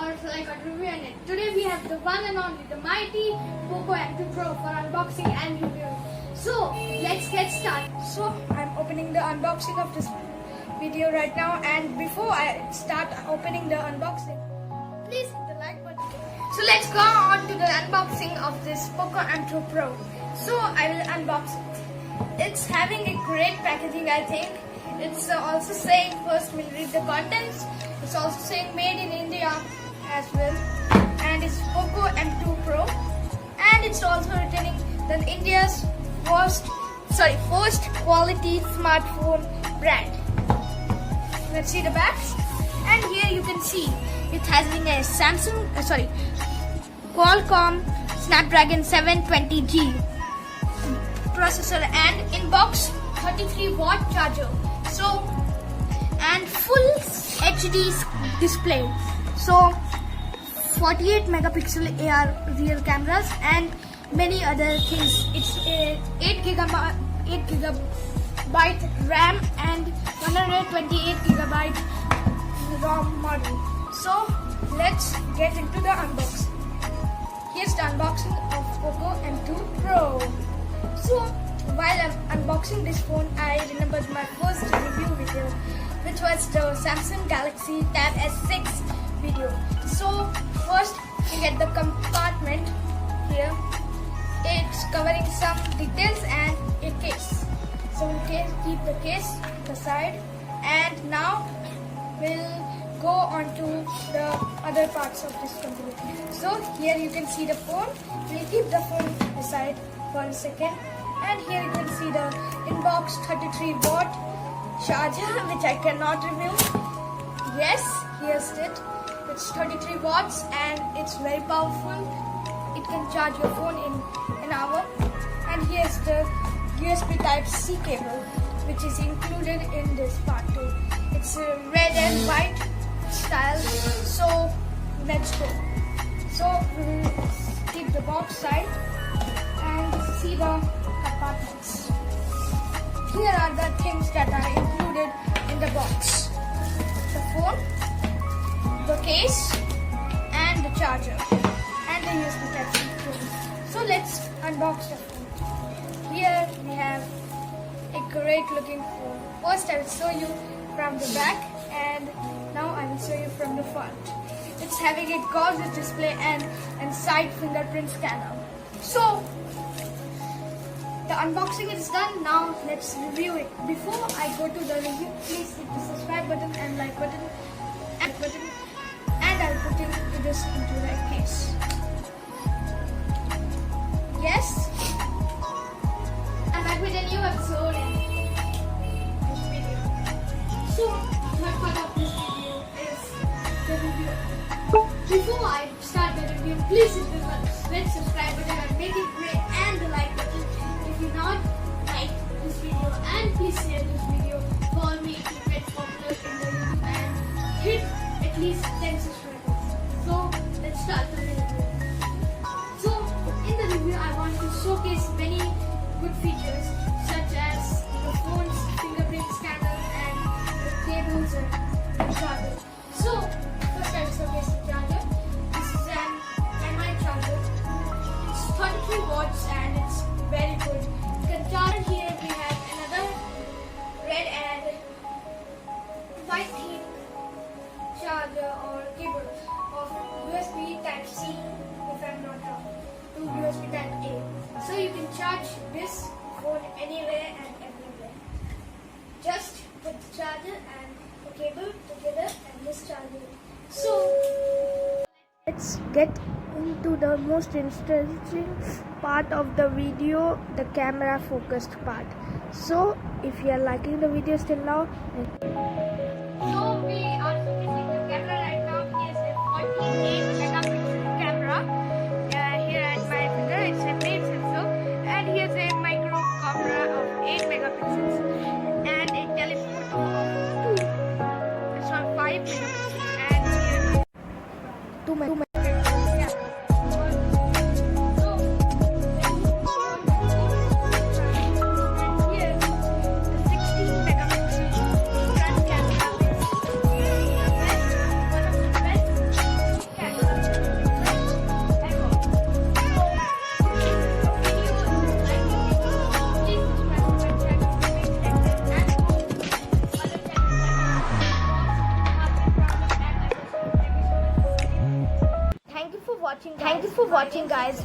or like a review on it. Today we have the one and only, the mighty POCO M2 Pro for unboxing and review. So let's get started. So I'm opening the unboxing of this video right now, and before I start opening the unboxing, please hit the like button. So let's go on to the unboxing of this POCO M2 Pro. So I will unbox it. It's having a great packaging, I think. It's also saying, first we'll read the contents. It's also saying made in India as well, and it's POCO M2 Pro, and it's also written that India's first quality smartphone brand. Let's see the backs, and here you can see it's having a Qualcomm Snapdragon 720G processor and inbox 33-watt charger. So, and full HD display. So 48 megapixel AR rear cameras and many other things. It's a 8 gigabyte RAM and 128 gigabyte ROM model. So let's get into the unboxing. Here's the unboxing of POCO M2 Pro. So while I'm unboxing this phone, I remembered my first review video, which was the Samsung Galaxy Tab S6 video. So first you get the compartment here. It's covering some details and a case. So we'll keep the case aside, and now we'll go on to the other parts of this computer. So here you can see the phone. We'll keep the phone aside for a second. And here you can see the inbox 33-watt charger, which I cannot review. Yes, here's it. It's 33 watts and it's very powerful. It can charge your phone in an hour. And here's the USB Type-C cable, which is included in this part too. It's a red and white style. So let's go. So we'll keep the box side and see the compartments. Here are the things that are included in the box: the phone, the case, and the charger, and the USB Type-C cable. So let's unbox the phone. Here we have a great looking phone. First I will show you from the back, and now I will show you from the front. It's having a gorgeous display and side fingerprint scanner. So the unboxing is done. Now let's review it. Before I go to the review, please hit the subscribe button and like button, and I'll put this into the case. Yes, I'm back with a new episode in this video. So my part of this video is the review. Before I start the review, please hit the red subscribe button and make it great, and the like button if you not like this video, and please share this video for me to get popular in the YouTube and hit at least 10 subscribers. So let's start the review. So in the review I want to showcase many good features, such as the phone's fingerprint scanner and the cables and the charger. So first I will showcase the charger. This is an MI charger. It's 23 watts and it's very good. You can charge. Here we have another red and white theme charger or cable of USB Type-C, if I'm not wrong, to USB Type-A. So you can charge this phone anywhere and everywhere. Just put the charger and the cable together and this charger. So let's get into the most interesting part of the video, the camera focused part. So if you are liking the video still now, so we are showcasing the camera right now. Here's a 48 megapixel camera. Here at my finger, it's a main sensor, and here's a micro camera of 8 megapixels and a telephoto of 5 megapixels, and here 2 megapixels. Thank you for watching, guys.